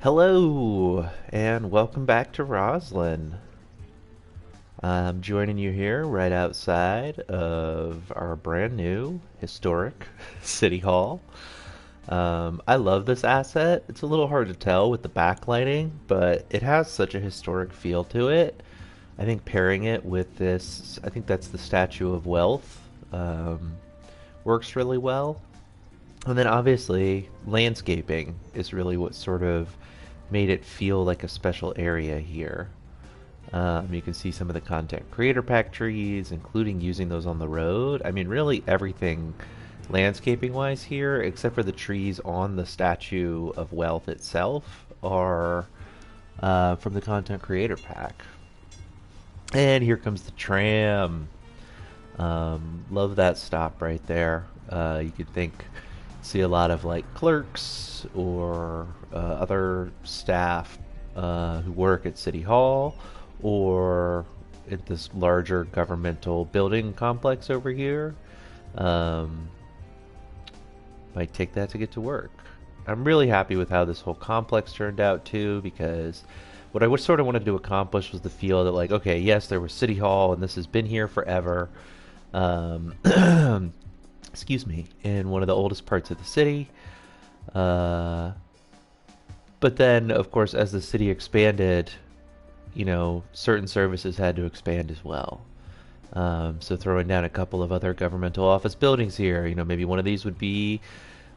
Hello, and welcome back to Roslyn. I'm joining you here right outside of our brand new historic City Hall. I love this asset. It's a little hard to tell with the backlighting, but it has such a historic feel to it. I think pairing it with this, I think that's the Statue of Wealth, works really well. And then obviously, landscaping is really what sort of made it feel like a special area here. You can see some of the content creator pack trees, including using those on the road. I mean, really everything landscaping wise here, except for the trees on the Statue of Wealth itself, are from the content creator pack. And here comes the tram. Love that stop right there. You could see a lot of like clerks or other staff who work at City Hall or at this larger governmental building complex over here. Um, might take that to get to work. I'm really happy with how this whole complex turned out too, because what I would sort of wanted to accomplish was the feel that like, okay, yes, there was City Hall and this has been here forever. Um, excuse me, in one of the oldest parts of the city. Uh, but then, of course, as the city expanded, certain services had to expand as well. So throwing down a couple of other governmental office buildings here, maybe one of these would be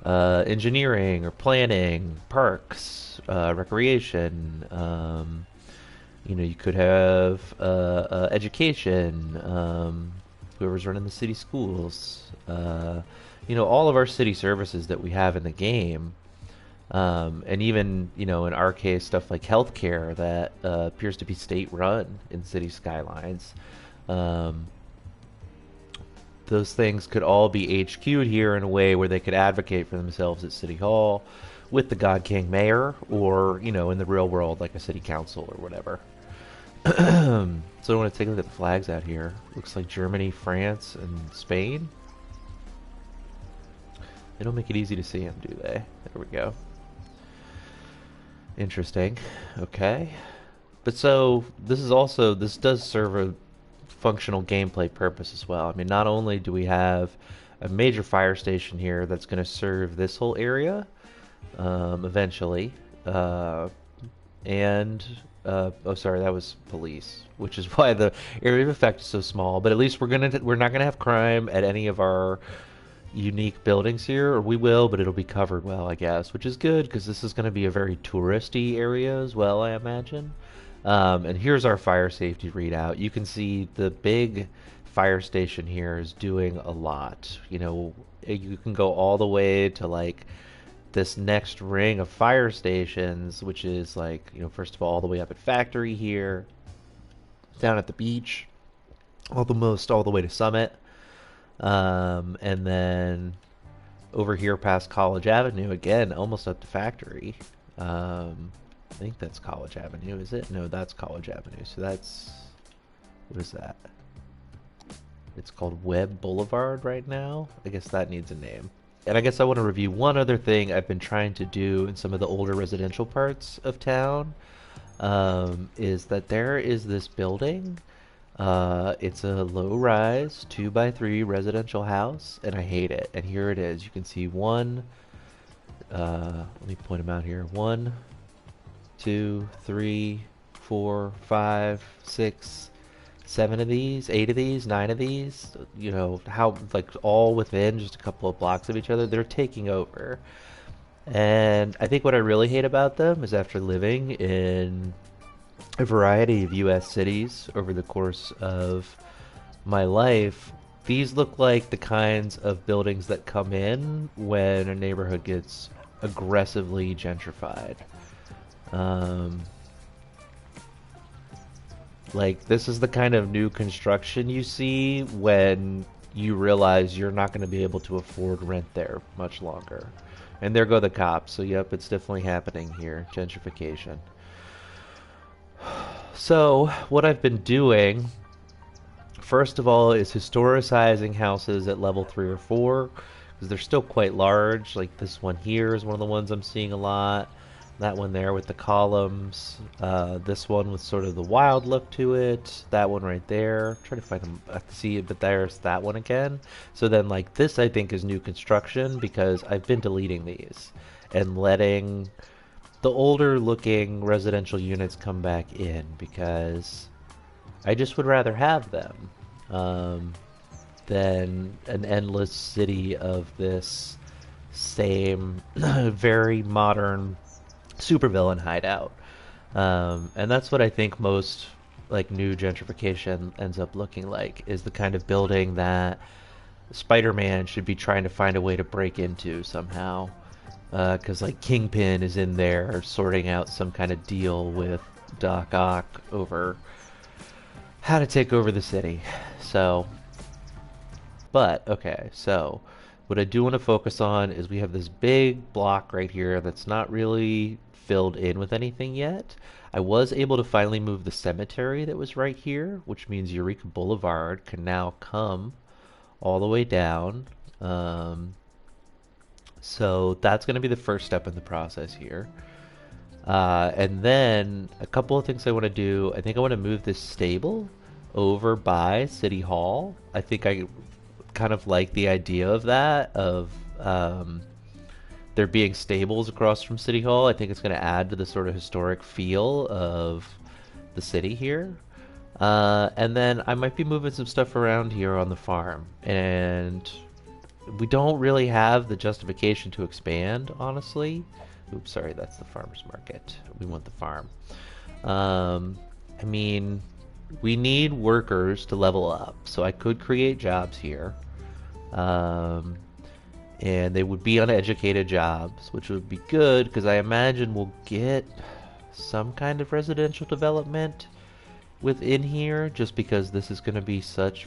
engineering or planning, parks, recreation. You could have education, whoever's running the city schools. All of our city services that we have in the game. And even, in our case, stuff like healthcare that appears to be state run in City Skylines. Um, those things could all be HQ'd here in a way where they could advocate for themselves at City Hall with the God King Mayor or, in the real world, like a city council or whatever. So I want to take a look at the flags out here. Looks like Germany, France, and Spain. They don't make it easy to see them, do they? There we go. Interesting. Okay. But so, this does serve a functional gameplay purpose as well. I mean, not only do we have a major fire station here that's going to serve this whole area, eventually, and oh, sorry, that was police, which is why the area of effect is so small. But at least we're not gonna have crime at any of our unique buildings here, or we will, but it'll be covered well, I guess, which is good because this is going to be a very touristy area as well, I imagine. And here's our fire safety readout. You can see the big fire station here is doing a lot. You can go all the way to like this next ring of fire stations, which is like, first of all the way up at Factory here, down at the beach, all the way to Summit, and then over here past College Avenue again, almost up to Factory. I think that's College Avenue, is it? No, that's College Avenue. So that's, what is that? It's called Webb Boulevard right now. I guess that needs a name. And I guess I want to review one other thing I've been trying to do in some of the older residential parts of town, is that there is this building. It's a low-rise 2x3 residential house, and I hate it. And here it is. You can see one. Let me point them out here. 1, 2, 3, 4, 5, 6, 7 of these, 8 of these, 9 of these, how, like, all within just a couple of blocks of each other. They're taking over. And I think what I really hate about them is after living in a variety of US cities over the course of my life, these look like the kinds of buildings that come in when a neighborhood gets aggressively gentrified. Like, this is the kind of new construction you see when you realize you're not going to be able to afford rent there much longer. And there go the cops. So, yep, it's definitely happening here. Gentrification. So, what I've been doing, first of all, is historicizing houses at level 3 or 4, because they're still quite large. Like this one here is one of the ones I'm seeing a lot. That one there with the columns. This one with sort of the wild look to it. That one right there. Try to find them. I have to see it, but there's that one again. So then, like, this I think is new construction because I've been deleting these and letting the older looking residential units come back in because I just would rather have them than an endless city of this same very modern supervillain hideout. And that's what I think most like new gentrification ends up looking like is the kind of building that Spider-Man should be trying to find a way to break into somehow. Because like Kingpin is in there sorting out some kind of deal with Doc Ock over how to take over the city. So, but okay, so what I do want to focus on is we have this big block right here that's not really filled in with anything yet. I was able to finally move the cemetery that was right here, which means Eureka Boulevard can now come all the way down. So that's going to be the first step in the process here. And then a couple of things I want to do. I think I want to move this stable over by City Hall. I think I kind of like the idea of that, of there being stables across from City Hall. I think it's going to add to the sort of historic feel of the city here. And then I might be moving some stuff around here on the farm. And we don't really have the justification to expand, honestly. Oops, sorry, that's the farmer's market. We want the farm. I mean, we need workers to level up, so I could create jobs here. And they would be uneducated jobs, which would be good because I imagine we'll get some kind of residential development within here, just because this is going to be such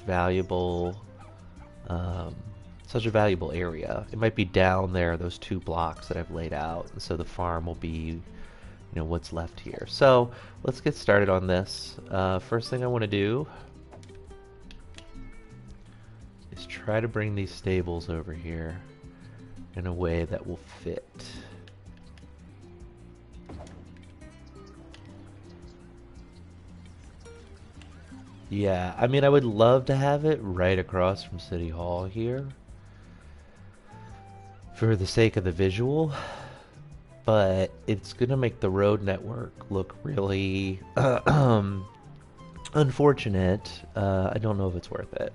such a valuable area. It might be down there, those 2 blocks that I've laid out, and so the farm will be, you know, what's left here. So let's get started on this. First thing I want to do is try to bring these stables over here in a way that will fit. Yeah, I mean, I would love to have it right across from City Hall here for the sake of the visual, but it's gonna make the road network look really unfortunate. I don't know if it's worth it.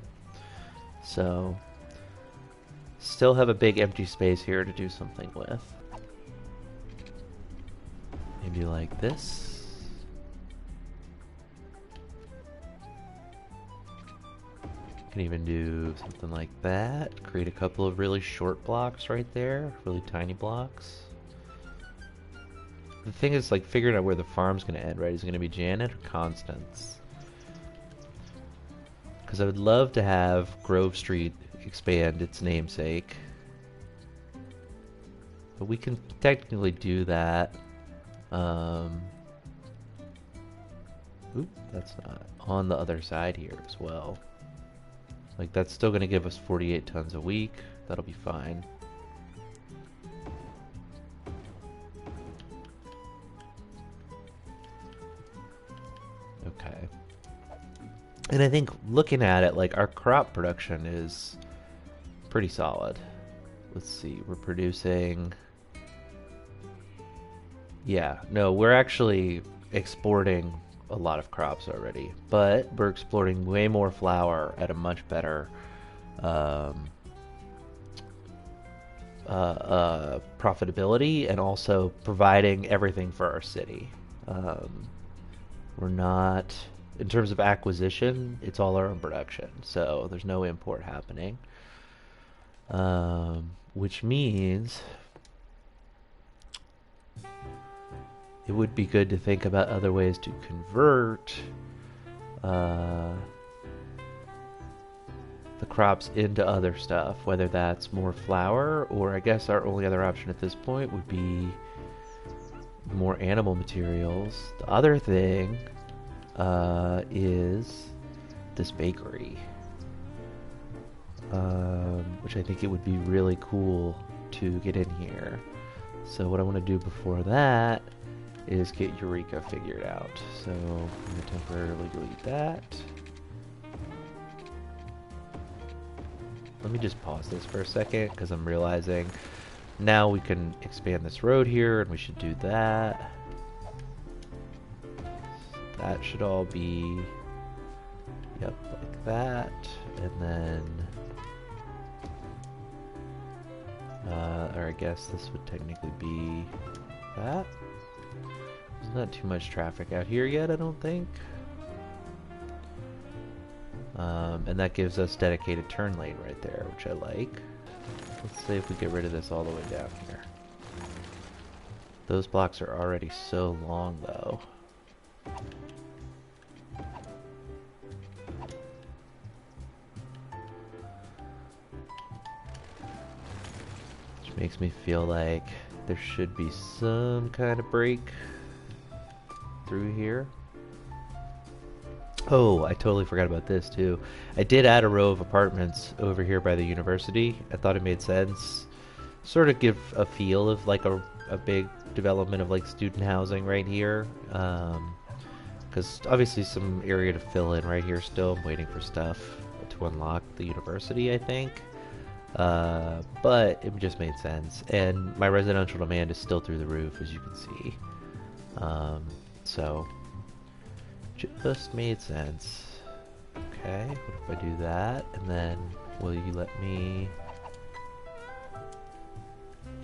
So, still have a big empty space here to do something with. Maybe like this. Can even do something like that. Create a couple of really short blocks right there, really tiny blocks. The thing is, like, figuring out where the farm's going to end, right? Is it going to be Janet or Constance? Because I would love to have Grove Street expand its namesake. But we can technically do that. Oop, that's not. On the other side here as well. Like, that's still going to give us 48 tons a week. That'll be fine. Okay. And I think looking at it, like, our crop production is pretty solid. Let's see, we're producing... Yeah, no, we're actually exporting a lot of crops already, but we're exporting way more flour at a much better profitability, and also providing everything for our city. We're not, in terms of acquisition, it's all our own production, so there's no import happening, which means it would be good to think about other ways to convert the crops into other stuff, whether that's more flour, or I guess our only other option at this point would be more animal materials. The other thing is this bakery, which I think it would be really cool to get in here. So what I want to do before that is get Eureka figured out. So I'm going to temporarily delete that. Let me just pause this for a second because I'm realizing now we can expand this road here and we should do that. So that should all be, yep, like that. And then, or I guess this would technically be that. There's not too much traffic out here yet, I don't think. And that gives us dedicated turn lane right there, which I like. Let's see if we get rid of this all the way down here. Those blocks are already so long, though. Which makes me feel like there should be some kind of break through here. Oh, I totally forgot about this too. I did add a row of apartments over here by the university. I thought it made sense. Sort of give a feel of like a big development of like student housing right here. Because obviously some area to fill in right here still. I'm waiting for stuff to unlock the university, I think. But it just made sense. And my residential demand is still through the roof, as you can see. So just made sense. Okay, what if I do that? And then will you let me...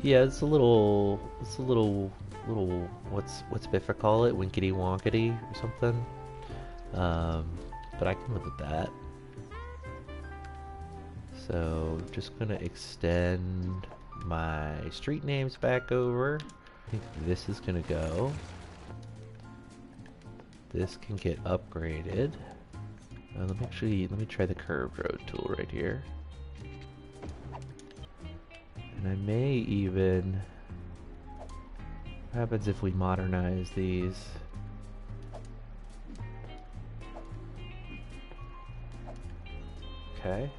Yeah, it's a little, what's Biffa call it? Winkety wonkety or something. But I can live with that. So just gonna extend my street names back over. I think this is gonna go. This can get upgraded. Let me try the curved road tool right here. And I may even... What happens if we modernize these? Okay.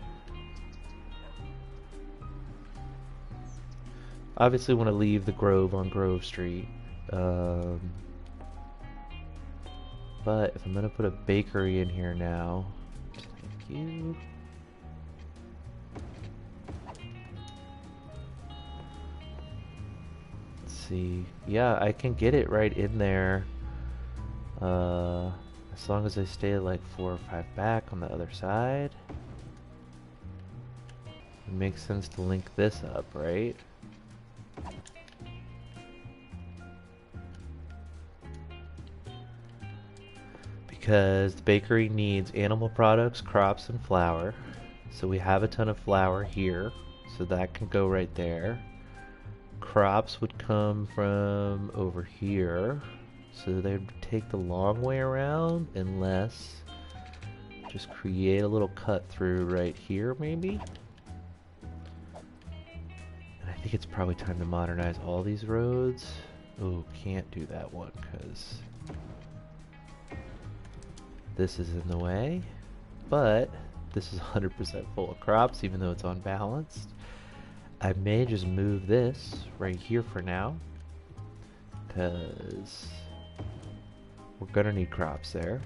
Obviously want to leave the Grove on Grove Street. But if I'm gonna put a bakery in here now, thank you. Let's see. Yeah, I can get it right in there. As long as I stay like 4 or 5 back on the other side. It makes sense to link this up, right? Because the bakery needs animal products, crops, and flour. So we have a ton of flour here, so that can go right there. Crops would come from over here, so they would take the long way around, unless just create a little cut through right here, maybe. And I think it's probably time to modernize all these roads. Oh, can't do that one because this is in the way, but this is 100% full of crops, even though it's unbalanced. I may just move this right here for now, because we're gonna need crops there.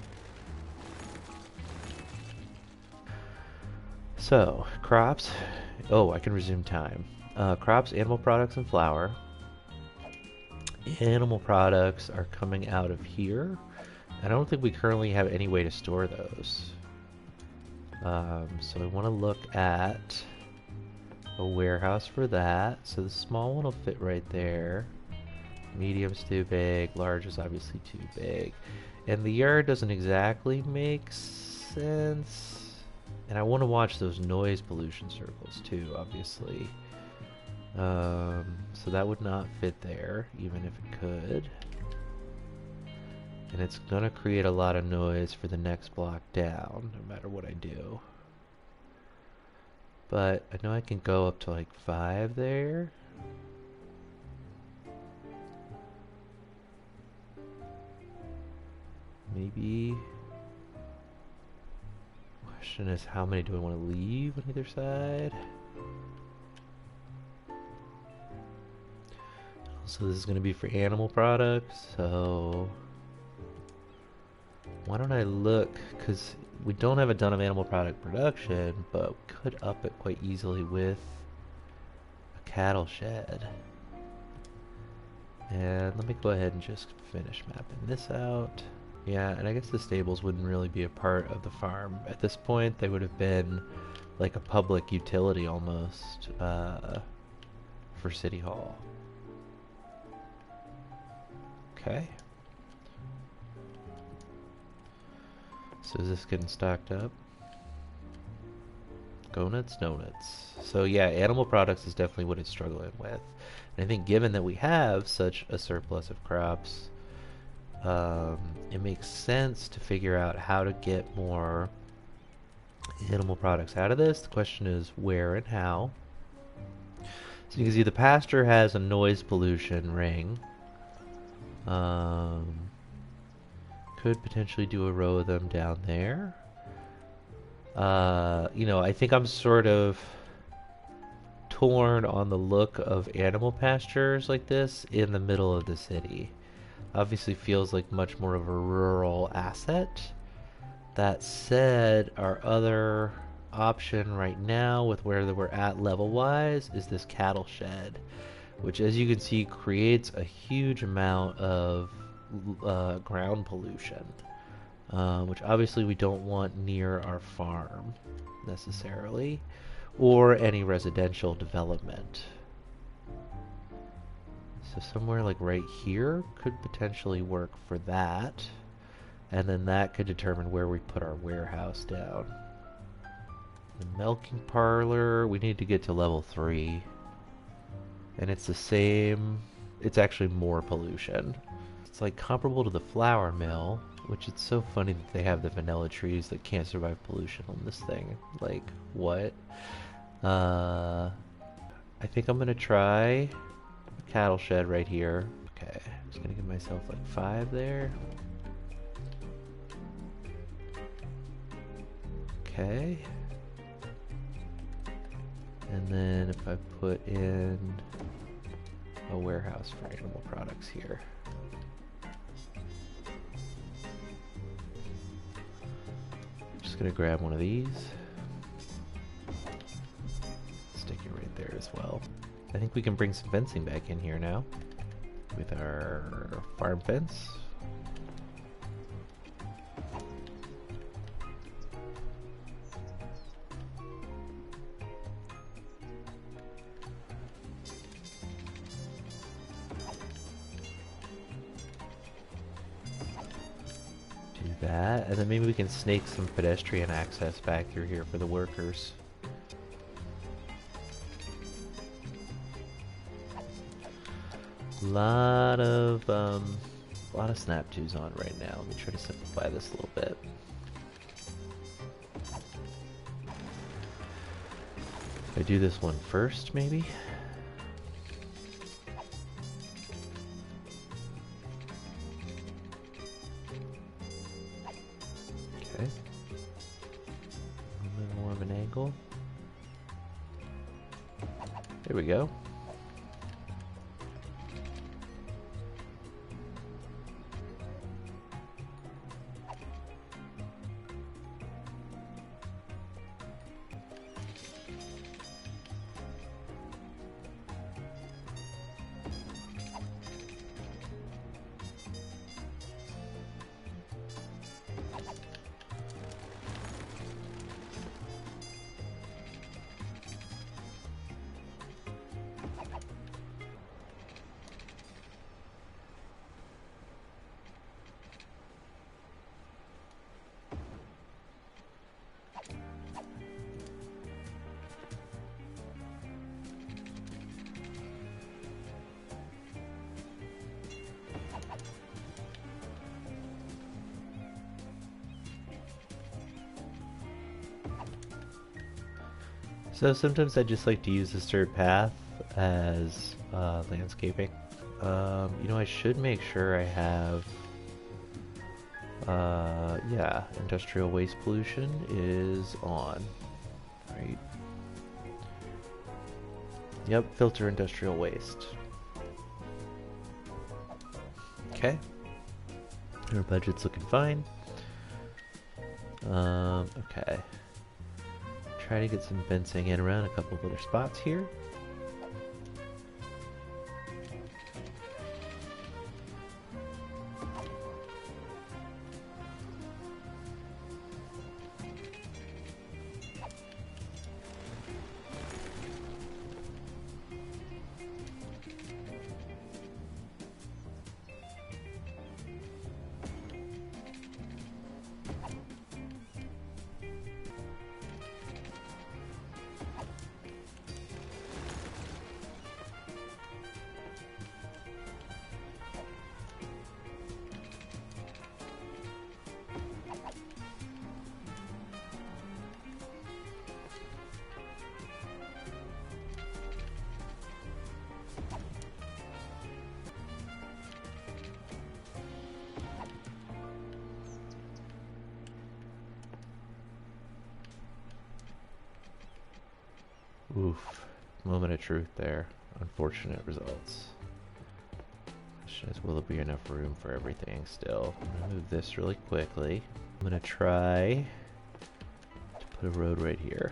So, crops, oh, I can resume time. Crops, animal products, and flour. Animal products are coming out of here. I don't think we currently have any way to store those. So I want to look at a warehouse for that. So the small one will fit right there. Medium's too big, large is obviously too big. And the yard doesn't exactly make sense. And I want to watch those noise pollution circles too, obviously. So that would not fit there, even if it could. And it's gonna create a lot of noise for the next block down, no matter what I do. But I know I can go up to like 5 there. Maybe. Question is, how many do I want to leave on either side? I'll So this is going to be for animal products. So why don't I look, because we don't have a ton of animal product production, but we could up it quite easily with a cattle shed. And let me go ahead and just finish mapping this out. Yeah, and I guess the stables wouldn't really be a part of the farm. At this point, they would have been like a public utility almost for City Hall. Okay. So is this getting stocked up? Go nuts, donuts. So yeah, animal products is definitely what it's struggling with. And I think given that we have such a surplus of crops, it makes sense to figure out how to get more animal products out of this. The question is where and how. So you can see the pasture has a noise pollution ring. Could potentially do a row of them down there. You know, I think I'm sort of torn on the look of animal pastures like this in the middle of the city. Obviously feels like much more of a rural asset. That said, our other option right now with where we're at level-wise is this cattle shed, which as you can see creates a huge amount of ground pollution, which obviously we don't want near our farm necessarily, or any residential development. So somewhere like right here could potentially work for that, and then that could determine where we put our warehouse down. The milking parlor, we need to get to level 3, and it's the same, it's actually more pollution. It's like comparable to the flour mill, which it's so funny that they have the vanilla trees that can't survive pollution on this thing. Like, what? I think I'm gonna try a cattle shed right here. Okay, I'm just gonna give myself like 5 there. Okay. And then if I put in a warehouse for animal products here. Just gonna grab one of these. Stick it right there as well. I think we can bring some fencing back in here now with our farm fence. That, and then maybe we can snake some pedestrian access back through here for the workers. Lot of snap twos on right now. Let me try to simplify this a little bit. If I do this one first, maybe. There we go. So sometimes I just like to use this dirt path as landscaping. You know, I should make sure I have, yeah, industrial waste pollution is on, right? Yep, filter industrial waste. Okay. Our budget's looking fine. Okay. Try to get some fencing in around a couple of other spots here. Oof. Moment of truth there. Unfortunate results. Question is, will there be enough room for everything still? I'm gonna move this really quickly. I'm gonna try to put a road right here.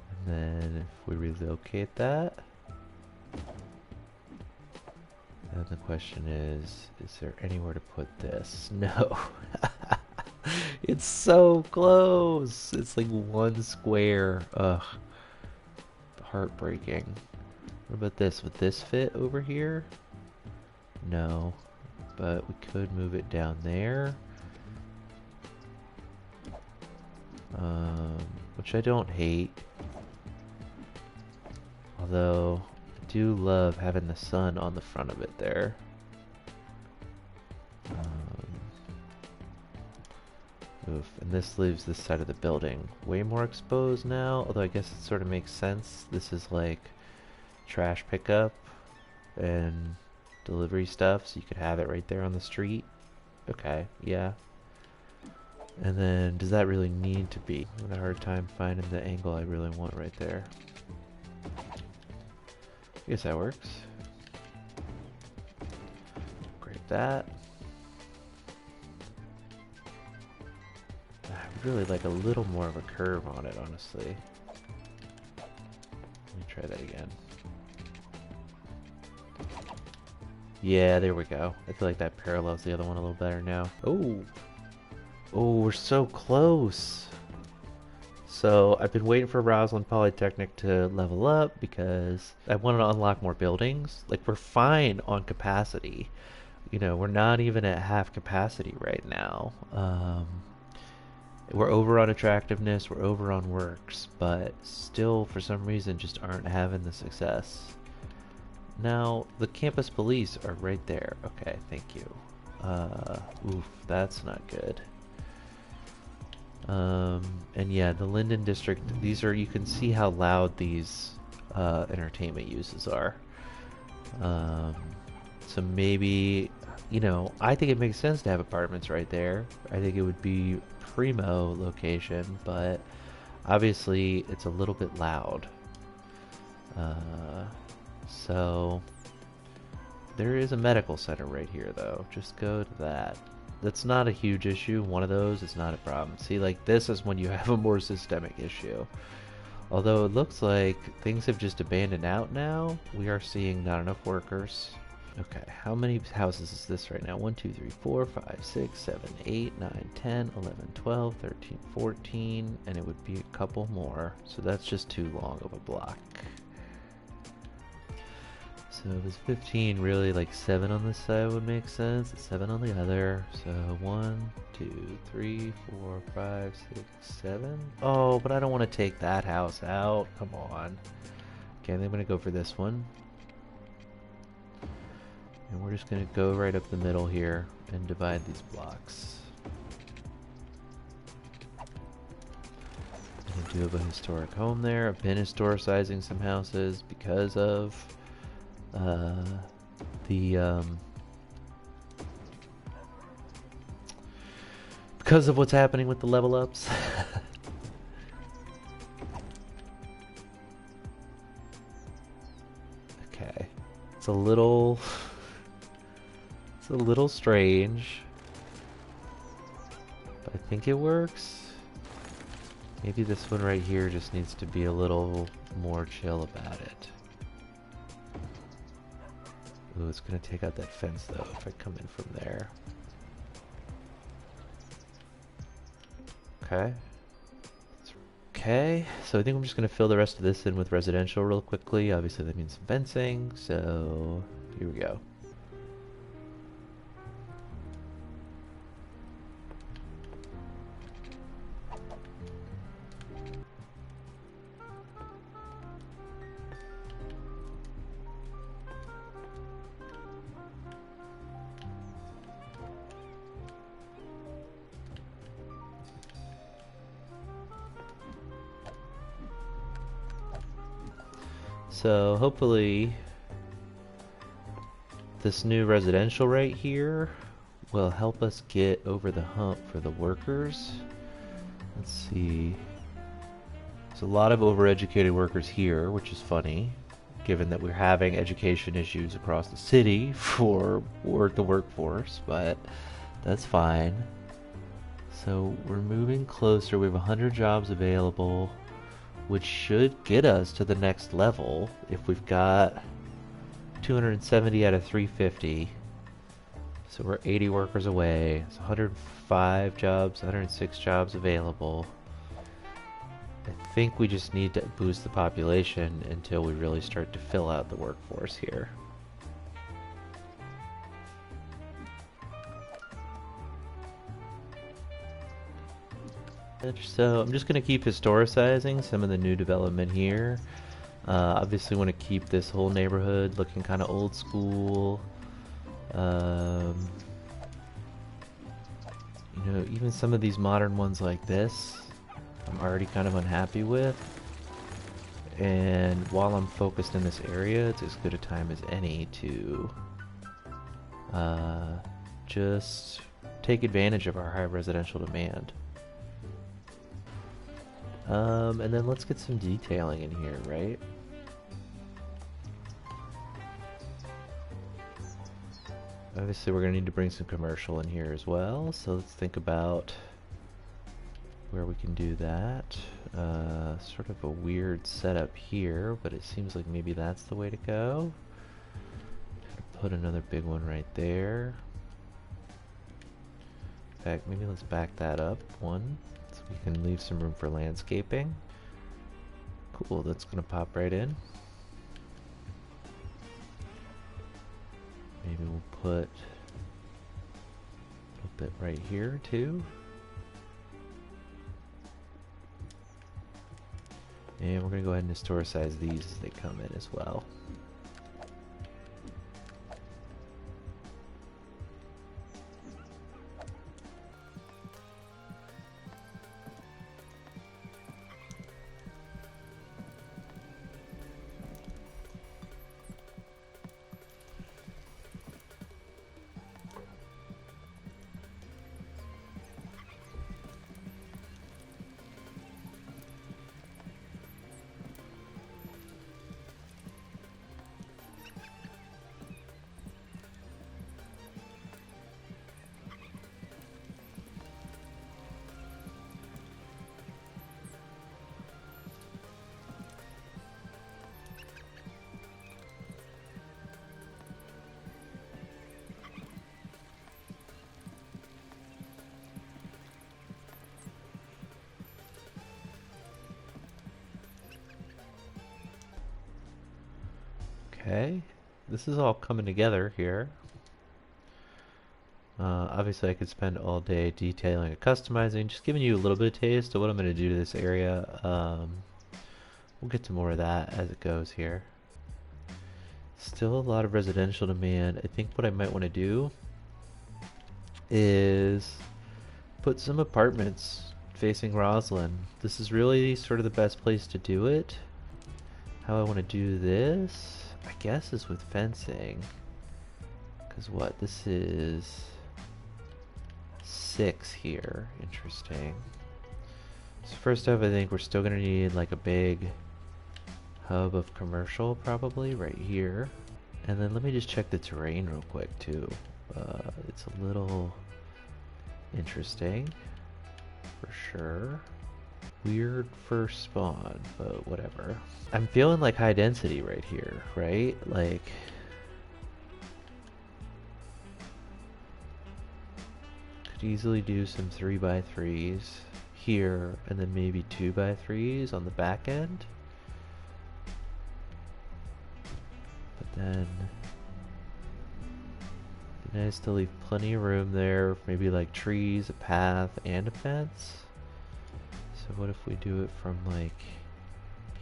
And then if we relocate that, then the question is there anywhere to put this? No. It's so close. It's like one square. Ugh. Heartbreaking. What about this? Would this fit over here? No. But we could move it down there. Which I don't hate. Although, I do love having the sun on the front of it there. Oof, and this leaves this side of the building way more exposed now, although I guess it sort of makes sense. This is like trash pickup and delivery stuff, so you could have it right there on the street. Okay, yeah. And then, does that really need to be? I'm having a hard time finding the angle I really want right there. I guess that works. Grab that. I really like a little more of a curve on it, honestly. Let me try that again. Yeah, there we go. I feel like that parallels the other one a little better now. Oh! Oh, we're so close! So, I've been waiting for Roslyn Polytechnic to level up because I wanted to unlock more buildings. Like, we're fine on capacity. You know, we're not even at half capacity right now. We're over on attractiveness, we're over on works, but still, for some reason, just aren't having the success. Now, the campus police are right there. Okay, thank you. Oof, that's not good. And yeah, the Linden District, these are, you can see how loud these entertainment uses are. So maybe, you know, I think it makes sense to have apartments right there. I think it would be primo location, but obviously it's a little bit loud. So there is a medical center right here though. Just go to that. That's not a huge issue. One of those is not a problem. See, like this is when you have a more systemic issue. Although it looks like things have just abandoned out now. We are seeing not enough workers. Okay, how many houses is this right now? 1, 2, 3, 4, 5, 6, 7, 8, 9, 10, 11, 12, 13, 14, and it would be a couple more. So that's just too long of a block. So if it's 15, really like 7 on this side would make sense, 7 on the other. So 1, 2, 3, 4, 5, 6, 7. Oh, but I don't want to take that house out. Come on. Okay, I'm going to go for this one. And we're just going to go right up the middle here and divide these blocks. I do have a historic home there. I've been historicizing some houses because of because of what's happening with the level ups. It's a little... It's a little strange. But I think it works. Maybe this one right here just needs to be a little more chill about it. Ooh, it's gonna take out that fence though if I come in from there. Okay. Okay, so I think I'm just gonna fill the rest of this in with residential real quickly. Obviously that means some fencing, so here we go. So hopefully this new residential right here will help us get over the hump for the workers. Let's see. There's a lot of overeducated workers here, which is funny, given that we're having education issues across the city for the workforce, but that's fine. So we're moving closer. We have 100 jobs available, which should get us to the next level if we've got 270 out of 350. So we're 80 workers away. It's 105 jobs, 106 jobs available. I think we just need to boost the population until we really start to fill out the workforce here. So I'm just going to keep historicizing some of the new development here. Obviously want to keep this whole neighborhood looking kind of old school. You know, even some of these modern ones like this, I'm already kind of unhappy with. And while I'm focused in this area, it's as good a time as any to just take advantage of our high residential demand. And then let's get some detailing in here, right? Obviously we're going to need to bring some commercial in here as well, so let's think about where we can do that. Sort of a weird setup here, but it seems like maybe that's the way to go. Put another big one right there. In fact, maybe let's back that up one, so we can leave some room for landscaping. Cool, that's gonna pop right in. Maybe we'll put a little bit right here too. And we're gonna go ahead and historicize these as they come in as well. Okay, this is all coming together here. Obviously I could spend all day detailing and customizing, just giving you a little bit of taste of what I'm going to do to this area. We'll get to more of that as it goes here. Still a lot of residential demand. I think what I might want to do is put some apartments facing Roslyn. This is really sort of the best place to do it. How I want to do this, I guess, is with fencing. Because what? This is 6 here. Interesting. So first off, I think we're still going to need like a big hub of commercial probably right here. And then let me just check the terrain real quick too. It's a little interesting, for sure. Weird first spawn, but whatever. I'm feeling like high density right here, right? Like, could easily do some 3x3s here, and then maybe 2x3s on the back end. But then, it'd be nice to leave plenty of room there, maybe like trees, a path, and a fence. So what if we do it from like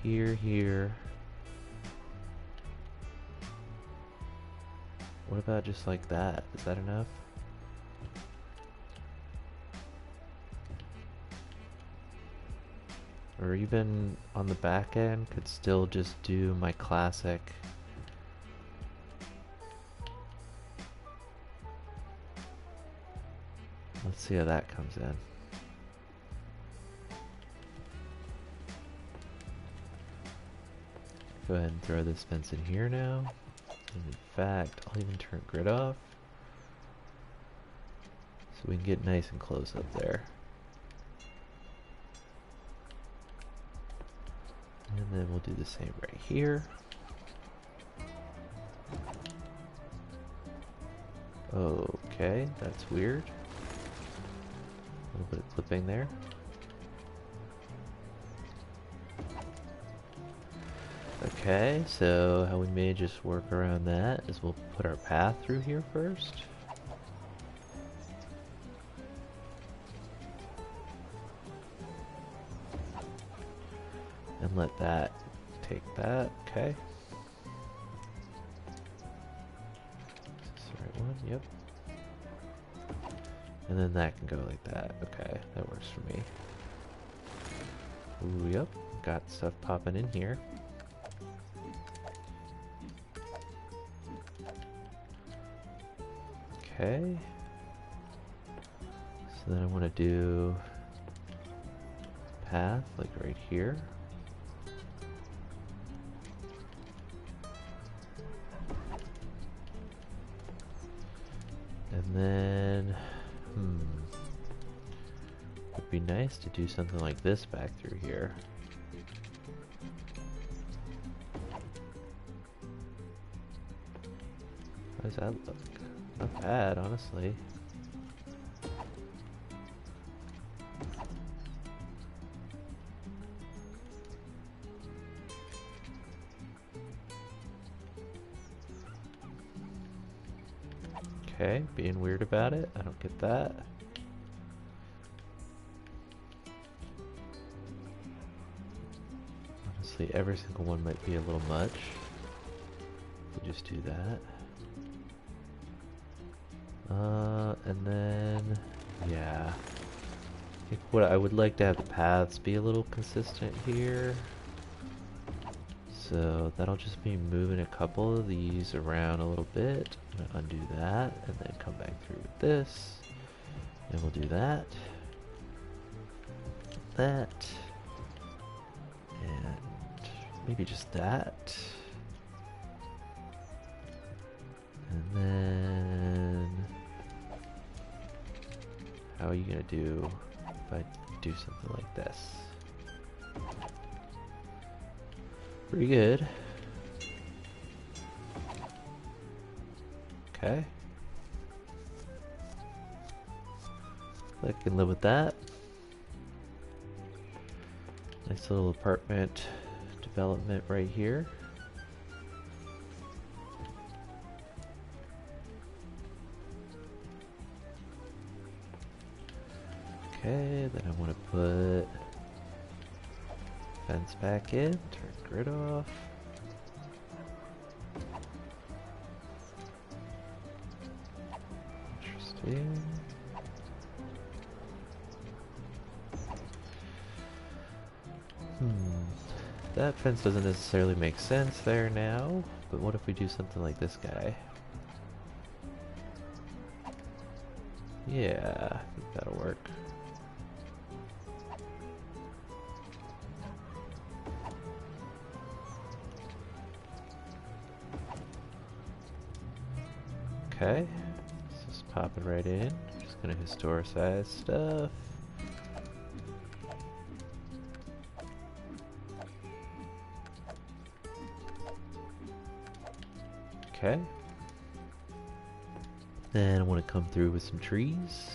here? What about just like that? Is that enough? Or even on the back end, could still just do my classic. Let's see how that comes in. Go ahead and throw this fence in here now. And in fact, I'll even turn grid off so we can get nice and close up there. And then we'll do the same right here. Okay, that's weird. A little bit of clipping there. Okay, so how we may just work around that is we'll put our path through here first. And let that take that, okay. Is this the right one? Yep. And then that can go like that. Okay, that works for me. Ooh, yep, got stuff popping in here. Okay. So then I want to do path like right here. And then, it'd be nice to do something like this back through here. How does that look? Not bad, honestly. Okay, being weird about it. I don't get that. Honestly, every single one might be a little much. We'll just do that. And then, yeah. I think what I would like to have the paths be a little consistent here. So that'll just be moving a couple of these around a little bit. I'm gonna undo that and then come back through with this. And we'll do that. That. And maybe just that. And then, how are you gonna do if I do something like this? Pretty good. Okay. I can live with that. Nice little apartment development right here. Okay, then I want to put fence back in, turn grid off. Interesting. That fence doesn't necessarily make sense there now, but what if we do something like this guy? Yeah, I think that'll work. Okay, let's just pop it right in. Just gonna historicize stuff. Okay. Then I want to come through with some trees.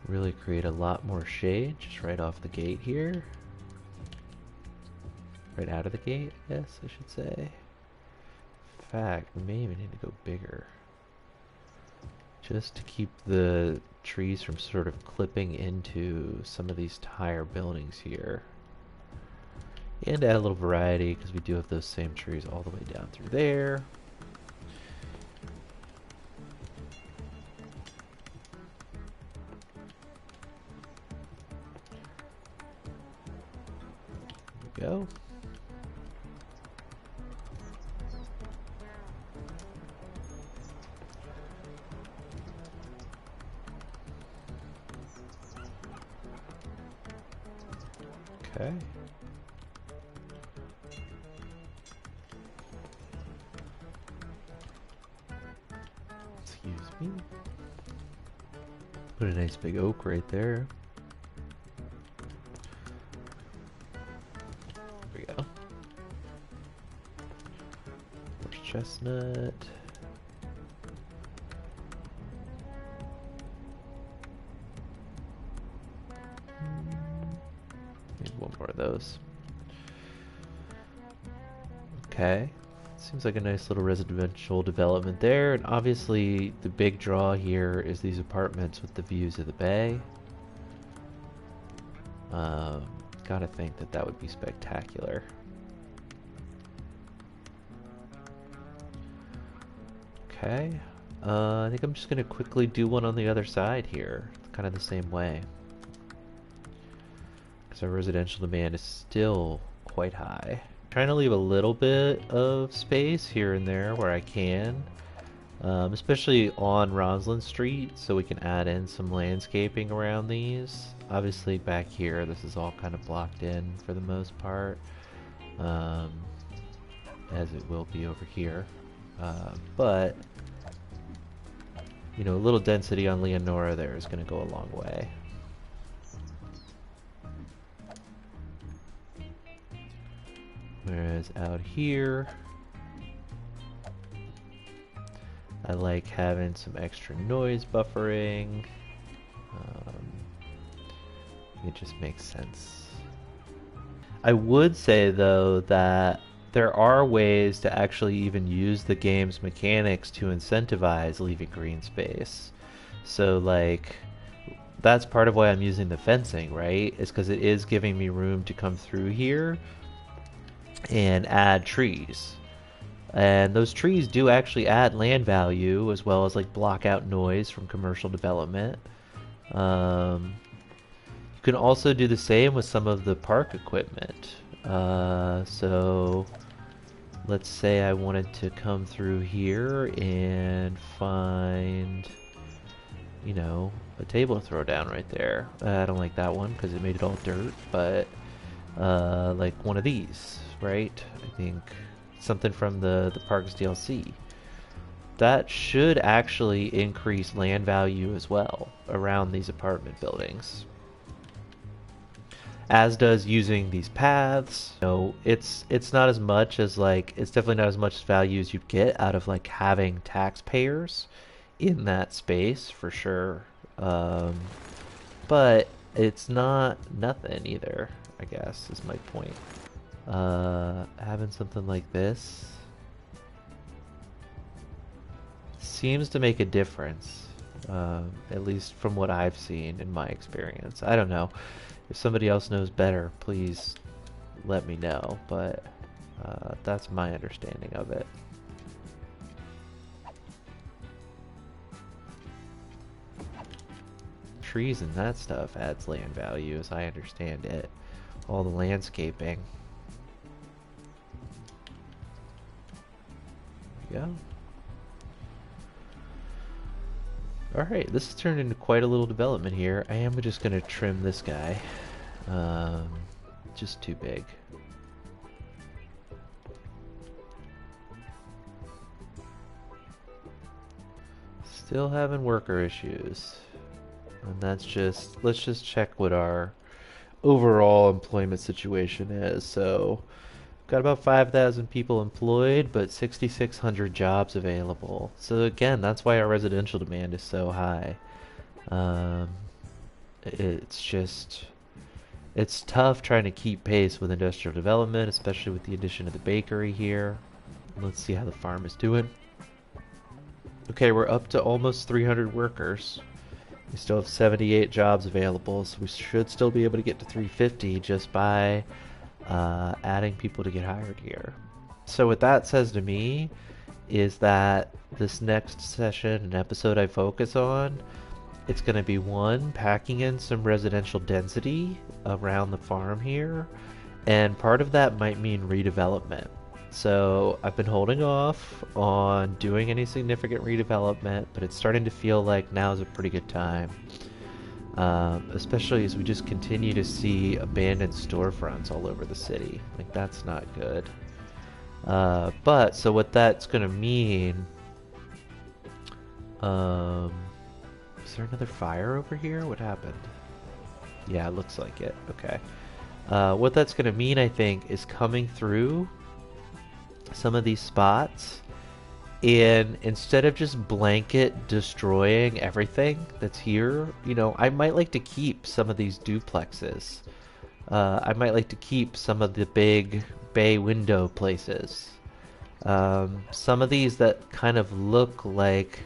Really create a lot more shade just right off the gate here. Right out of the gate, yes, I should say. In fact, we may even need to go bigger. Just to keep the trees from sort of clipping into some of these higher buildings here. And add a little variety because we do have those same trees all the way down through there. There we go. Okay. Excuse me. Put a nice big oak right there. There we go. Horse chestnut. Need one more of those. Okay. Seems like a nice little residential development there, and obviously the big draw here is these apartments with the views of the bay. Gotta think that that would be spectacular. Okay, I think I'm just gonna quickly do one on the other side here, kind of the same way. Because our residential demand is still quite high. Trying to leave a little bit of space here and there where I can, especially on Roslyn Street, so we can add in some landscaping around these. Obviously back here this is all kind of blocked in for the most part, as it will be over here, but you know, a little density on Leonora there is going to go a long way. Whereas out here, I like having some extra noise buffering. It just makes sense. I would say though that there are ways to actually even use the game's mechanics to incentivize leaving green space. So like, that's part of why I'm using the fencing, right? Is because it is giving me room to come through here and add trees. And those trees do actually add land value as well as like block out noise from commercial development. You can also do the same with some of the park equipment. So let's say I wanted to come through here and find, you know, a table to throw down right there. I don't like that one because it made it all dirt, but like one of these, right? I think something from the Parks DLC. That should actually increase land value as well around these apartment buildings. As does using these paths. You know, it's not as much as like, it's definitely not as much value as you'd get out of like having taxpayers in that space for sure. But it's not nothing either, I guess is my point. Having something like this seems to make a difference, at least from what I've seen in my experience. I don't know. If somebody else knows better, please let me know, but that's my understanding of it. Trees and that stuff adds land value as I understand it. All the landscaping. There we go. Alright, this has turned into quite a little development here. I am just going to trim this guy. Just too big. Still having worker issues. And that's just, let's just check what our overall employment situation is. So, got about 5,000 people employed, but 6,600 jobs available. So again, that's why our residential demand is so high. Um, it's just, it's tough trying to keep pace with industrial development, especially with the addition of the bakery here. Let's see how the farm is doing. Okay, we're up to almost 300 workers. We still have 78 jobs available, so we should still be able to get to 350 just by adding people to get hired here. So what that says to me is that this next session and episode I focus on, it's going to be one, packing in some residential density around the farm here, and part of that might mean redevelopment. So I've been holding off on doing any significant redevelopment, but it's starting to feel like now is a pretty good time. Especially as we just continue to see abandoned storefronts all over the city. Like, that's not good. But, so what that's going to mean... is there another fire over here? What happened? Yeah, it looks like it. Okay. What that's going to mean, I think, is coming through some of these spots, and instead of just blanket destroying everything that's here, you know, I might like to keep some of these duplexes. I might like to keep some of the big bay window places. Some of these that kind of look like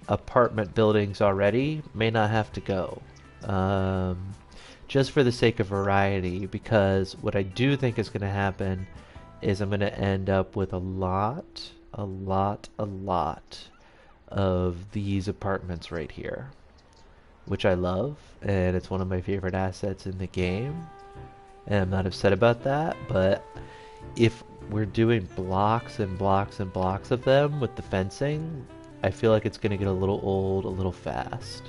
apartment buildings already may not have to go. Just for the sake of variety, because what I do think is going to happen is I'm going to end up with a lot of these apartments right here, which I love, and it's one of my favorite assets in the game, and I'm not upset about that. But if we're doing blocks and blocks and blocks of them with the fencing, I feel like it's going to get a little old a little fast.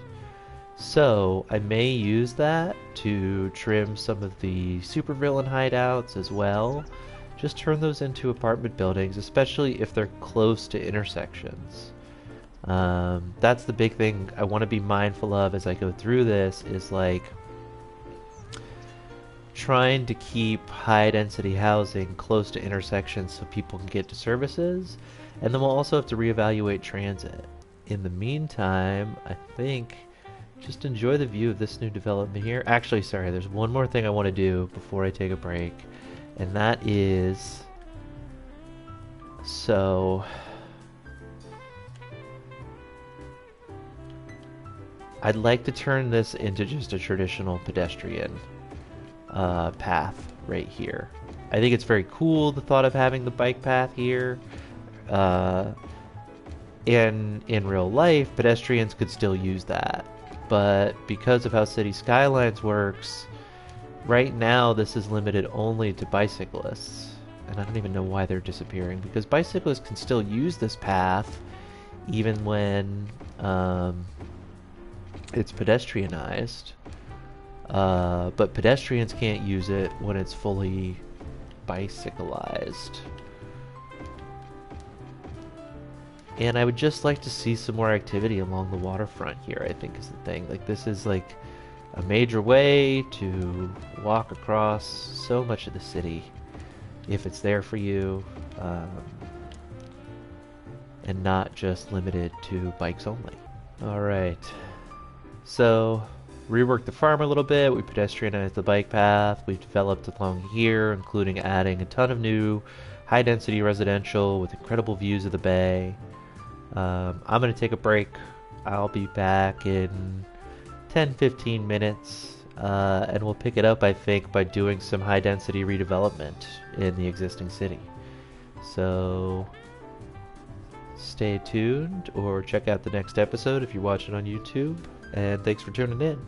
So I may use that to trim some of the supervillain hideouts as well. Just turn those into apartment buildings, especially if they're close to intersections. That's the big thing I want to be mindful of as I go through this, is like trying to keep high density housing close to intersections so people can get to services, and then we'll also have to reevaluate transit. In the meantime, I think just enjoy the view of this new development here. Actually, sorry, there's one more thing I want to do before I take a break. And that is, so I'd like to turn this into just a traditional pedestrian path right here. I think it's very cool, the thought of having the bike path here. In real life, pedestrians could still use that. But because of how City Skylines works, right now this is limited only to bicyclists. And I don't even know why they're disappearing, because bicyclists can still use this path even when it's pedestrianized. But pedestrians can't use it when it's fully bicyclized. And I would just like to see some more activity along the waterfront here, I think is the thing. Like, this is like a major way to walk across so much of the city if it's there for you, and not just limited to bikes only. Alright, so reworked the farm a little bit, we pedestrianized the bike path, we've developed along here, including adding a ton of new high density residential with incredible views of the bay. I'm going to take a break. I'll be back in 10-15 minutes, and we'll pick it up, I think, by doing some high density redevelopment in the existing city. So stay tuned, or check out the next episode if you're watching on YouTube, and thanks for tuning in.